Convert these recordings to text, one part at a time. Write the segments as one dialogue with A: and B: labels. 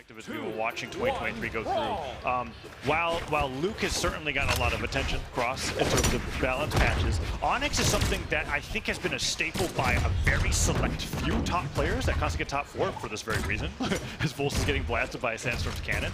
A: perspective as we were watching 2023 go through. While Luke has certainly gotten a lot of attention across in terms of balance patches, Onyx is something that I think has been a staple by a very select few top players that constantly get top 4 for this very reason, as Volst is getting blasted by Sandstorm's cannon,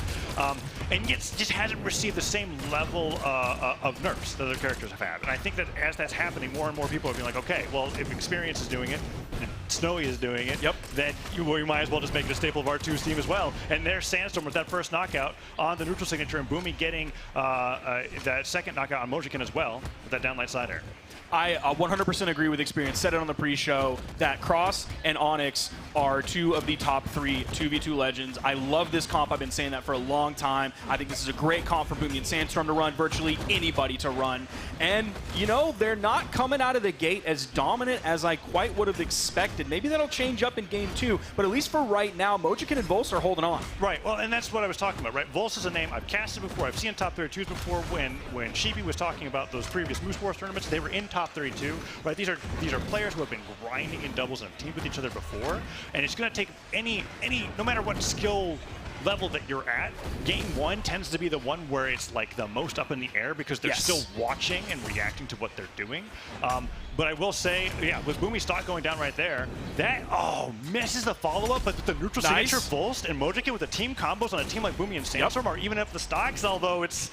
A: and yet just hasn't received the same level of nerfs that other characters have had. And I think that as that's happening, more and more people are being like, okay, well, if Experience is doing it, and Snowy is doing it, then you might as well just make it a staple of R2's team as well. And there's Sandstorm with that first knockout on the neutral signature, and Boomie getting that second knockout on Mojakin as well, with that downlight side air.
B: I 100% agree with Experience. Said it on the pre-show that Cross and Onyx are 2 of the top 3 2v2 legends. I love this comp. I've been saying that for a long time. I think this is a great comp for Boomie and Sandstorm to run, virtually anybody to run. And, you know, they're not coming out of the gate as dominant as I quite would have expected. Maybe that'll change up in game 2, but at least for right now, Mojakin and Volst are holding on.
A: Right, well, and that's what I was talking about, right? Volst is a name I've casted before. I've seen top 32s before. When Shibi was talking about those previous Moose Wars tournaments, they were in top 32, right? These are players who have been grinding in doubles and have teamed with each other before, and it's going to take any no matter what skill level that you're at, game 1 tends to be the one where it's like the most up in the air because they're still watching and reacting to what they're doing. But I will say, yeah, with Boomie stock going down right there, that, misses the follow-up, but with the neutral signature Volst and Mojakin with the team combos on a team like Boomie and Sandstorm are even up the stocks, although it's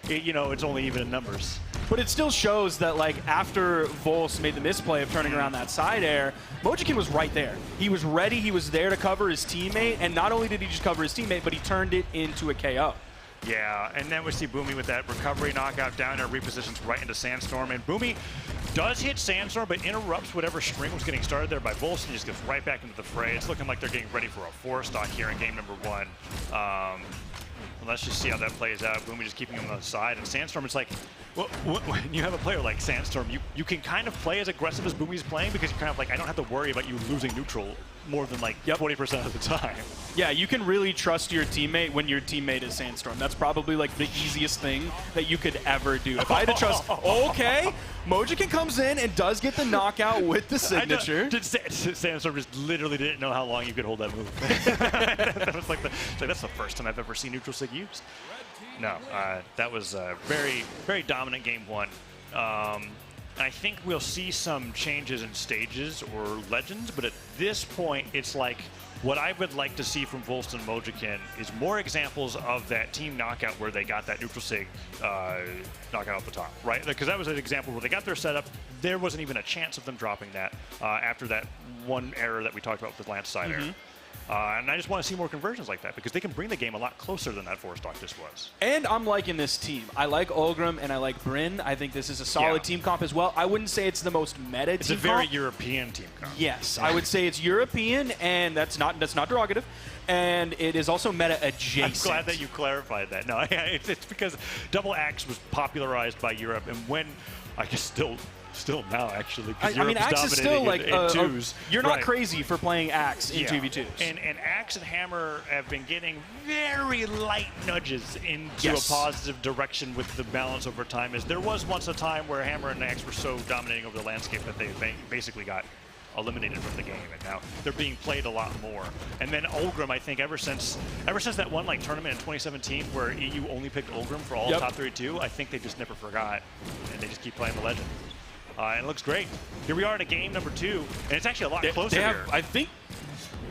A: only even in numbers.
B: But it still shows that, like, after Volst made the misplay of turning around that side air, Mojakin was right there. He was ready, he was there to cover his teammate, and not only did he just cover his teammate, but he turned it into a KO.
A: Yeah, and then we see Boomie with that recovery knockout down there, repositions right into Sandstorm, and Boomie does hit Sandstorm, but interrupts whatever string was getting started there by Volst and just gets right back into the fray. It's looking like they're getting ready for a 4 stock here in game number 1. Let's just see how that plays out. Boomie just keeping him on the side, and Sandstorm, it's like, well, when you have a player like Sandstorm, you can kind of play as aggressive as Boomie's playing because you're kind of like, I don't have to worry about you losing neutral more than like 20% of the time.
B: Yeah, you can really trust your teammate when your teammate is Sandstorm. That's probably like the easiest thing that you could ever do. If I had to trust, okay, Mojakin comes in and does get the knockout with the signature.
A: Sandstorm just literally didn't know how long you could hold that move. That was that's the first time I've ever seen neutral sig used. No, that was a very, very dominant game 1. I think we'll see some changes in stages or legends, but at this point, it's like what I would like to see from Volst and Mojakin is more examples of that team knockout where they got that neutral sig knockout off the top, right? Because that was an example where they got their setup. There wasn't even a chance of them dropping that after that one error that we talked about with the Lance side error. And I just want to see more conversions like that because they can bring the game a lot closer than that 4 stock just was.
B: And I'm liking this team. I like Ulgrim and I like Brynn. I think this is a solid team comp as well. I wouldn't say it's the most meta team comp.
A: It's a very European team comp.
B: Yes, I would say it's European, and that's not derogative. And it is also meta adjacent.
A: I'm glad that you clarified that. No, it's because Double Axe was popularized by Europe, and when I guess still now, actually.
B: I mean, Axe is still like twos. You're not crazy for playing Axe in 2v2s.
A: And Axe and Hammer have been getting very light nudges into a positive direction with the balance over time. As there was once a time where Hammer and Axe were so dominating over the landscape that they basically got eliminated from the game, and now they're being played a lot more. And then Ulgrim, I think, ever since that one like tournament in 2017 where EU only picked Ulgrim for all top 32, I think they just never forgot, and they just keep playing the legend. And it looks great. Here we are in a game number 2, and it's actually a lot closer here.
B: I think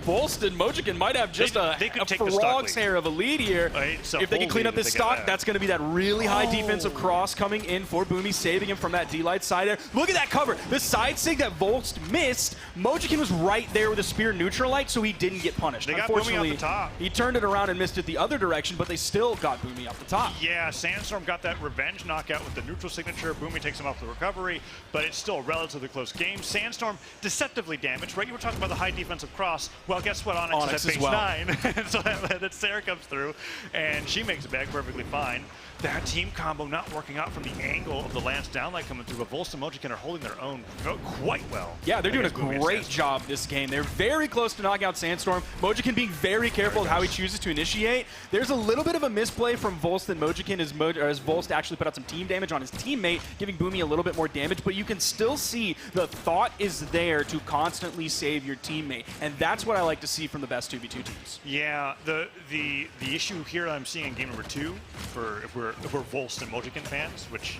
B: Volst and Mojakin might have just a frog's hair of a lead here. If they can clean up this stock, that's going to be that really high defensive cross coming in for Boomie, saving him from that D-Light side air. Look at that cover. The side sig that Volst missed, Mojakin was right there with a spear neutral light, so he didn't get punished.
A: They got Boomie off the top.
B: He turned it around and missed it the other direction, but they still got Boomie off the top.
A: Yeah, Sandstorm got that revenge knockout with the neutral signature. Boomie takes him off the recovery, but it's still a relatively close game. Sandstorm deceptively damaged, right? You were talking about the high defensive cross. Well, guess what? Onyx is at base 9. So that Sarah comes through, and she makes it back perfectly fine. That team combo not working out from the angle of the Lance downlight coming through, but Volst and Mojakin are holding their own quite well.
B: Yeah, they're doing a great job this game. They're very close to knock out Sandstorm. Mojakin being very careful with how he chooses to initiate. There's a little bit of a misplay from Volst and Mojakin as Volst actually put out some team damage on his teammate, giving Boomie a little bit more damage, but you can still see the thought is there to constantly save your teammate. And that's what I like to see from the best 2v2 teams.
A: Yeah, the issue here I'm seeing in game number 2, for if we're Volst and Mojakin fans, which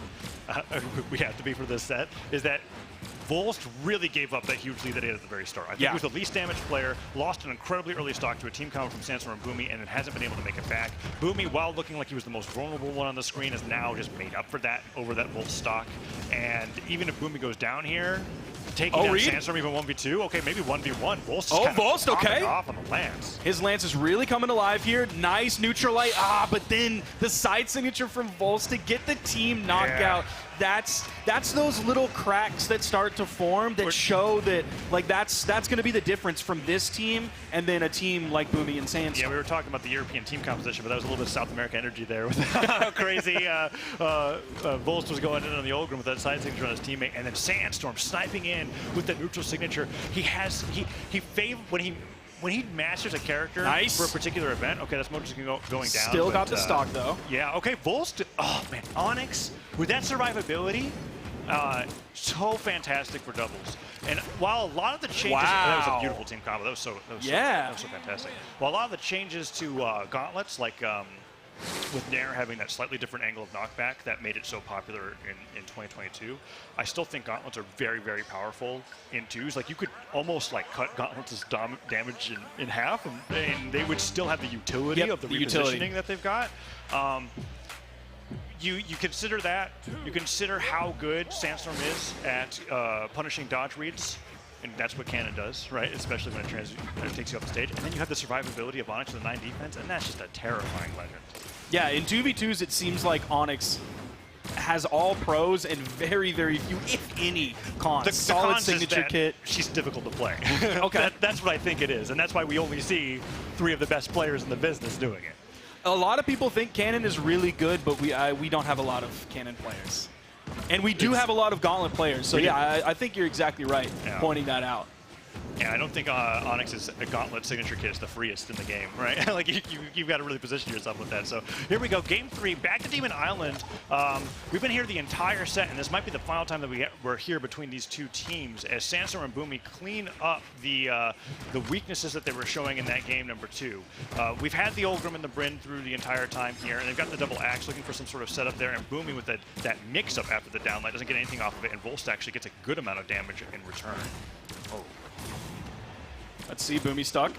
A: we have to be for this set, is that Volst really gave up that huge lead that he had at the very start. I think he was the least damaged player, lost an incredibly early stock to a team combo from Sandstorm and Boomie, and then hasn't been able to make it back. Boomie, while looking like he was the most vulnerable one on the screen, is now just made up for that over that Volst stock. And even if Boomie goes down here, taking down Sandstorm even 1v2, okay, maybe 1v1. Volst is
B: Volst, okay.
A: Off on the Lance.
B: His Lance is really coming alive here. Nice neutral light. But then the side signature from Volst to get the team knocked out. That's those little cracks that start to form that show that, like, that's going to be the difference from this team and then a team like Boomie and Sandstorm.
A: Yeah, we were talking about the European team composition, but that was a little bit of South America energy there with how crazy Volst was going in on the Olgrim with that side signature on his teammate, and then Sandstorm sniping in with the neutral signature. He favored when he masters a character for a particular event. Okay, that's Mojakin going down.
B: Still got the stock though.
A: Yeah. Okay, Volst. Oh man, Onyx with that survivability, so fantastic for doubles. And while a lot of the changes, that was a beautiful team combo. That was so fantastic. While a lot of the changes to gauntlets, like with Nair having that slightly different angle of knockback that made it so popular in 2022, I still think gauntlets are very, very powerful in twos. Like, you could almost like cut gauntlets' damage in half, and they would still have the utility of the repositioning that they've got. You consider that. You consider how good Sandstorm is at punishing dodge reads. And that's what Cannon does, right? Especially when it takes you off the stage. And then you have the survivability of Onyx with the 9 defense, and that's just a terrifying legend.
B: Yeah, in 2v2s, it seems like Onyx has all pros and very, very few, if any, cons.
A: The
B: solid
A: cons
B: signature kit.
A: She's difficult to play.
B: Okay.
A: That's what I think it is, and that's why we only see 3 of the best players in the business doing it.
B: A lot of people think Cannon is really good, but we don't have a lot of Cannon players. And we do have a lot of Gauntlet players, so yeah, I think you're exactly right pointing that out.
A: Yeah, I don't think Onyx's Gauntlet signature kit is the freest in the game, right? Like, you've got to really position yourself with that. So here we go, game 3, back to Demon Island. We've been here the entire set, and this might be the final time that we're here between these two teams as Sandstorm and Boomie clean up the weaknesses that they were showing in that game number 2. We've had the Olgrim and the Bryn through the entire time here, and they've got the double axe looking for some sort of setup there, and Boomie with that mix-up after the downlight doesn't get anything off of it, and Volst actually gets a good amount of damage in return. Oh.
B: Let's see, Boomie stuck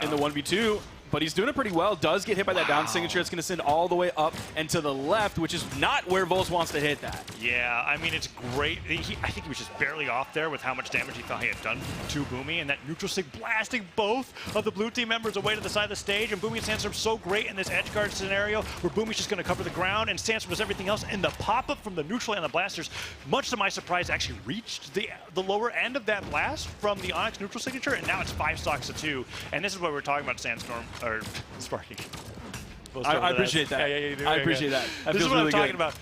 B: in the 1v2, but he's doing it pretty well. Does get hit by that down signature. It's going to send all the way up and to the left, which is not where Volst wants to hit that. Yeah,
A: I mean, it's great. I think he was just barely off there with how much damage he thought he had done to Boomie, and that neutral sig blasting both of the blue team members away to the side of the stage, and Boomie and Sandstorm so great in this edge guard scenario where Boomie's just going to cover the ground and Sandstorm does everything else, and the pop-up from the neutral and the blasters, much to my surprise, actually reached the lower end of that blast from the Onyx neutral signature, and now it's 5 stocks to 2, and this is what we're talking about Sandstorm, or Sparky.
B: I appreciate that.
A: Yeah,
B: I appreciate that.
A: This is what I'm talking about.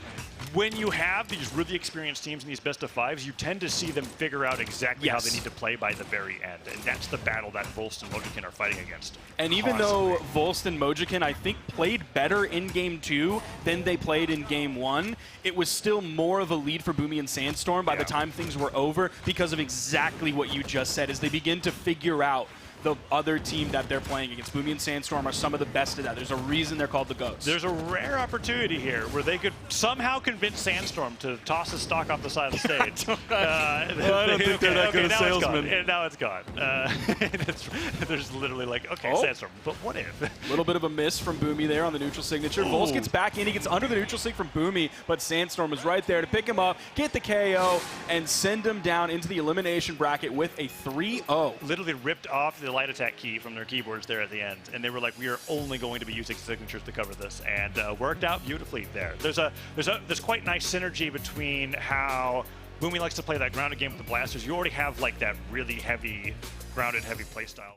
A: When you have these really experienced teams in these best of 5s, you tend to see them figure out exactly how they need to play by the very end. And that's the battle that Volst and Mojakin are fighting against.
B: And even though Volst and Mojakin, I think, played better in Game 2 than they played in Game 1, it was still more of a lead for Boomie and Sandstorm by the time things were over because of exactly what you just said, as they begin to figure out the other team that they're playing against. Boomie and Sandstorm are some of the best at that. There's a reason they're called the GOATs.
A: There's a rare opportunity here where they could somehow convince Sandstorm to toss his stock off the side of the stage.
B: I don't think they're that good a salesman.
A: Now it's gone. There's literally like, Sandstorm, but what if?
B: A little bit of a miss from Boomie there on the neutral signature. Volst gets back in. He gets under the neutral sig from Boomie, but Sandstorm is right there to pick him up, get the KO, and send him down into the elimination bracket with a 3-0.
A: Literally ripped off the light attack key from their keyboards there at the end, and they were like, we are only going to be using signatures to cover this, and worked out beautifully there. There's quite nice synergy between how Boomie likes to play that grounded game with the blasters. You already have like that really heavy grounded heavy playstyle.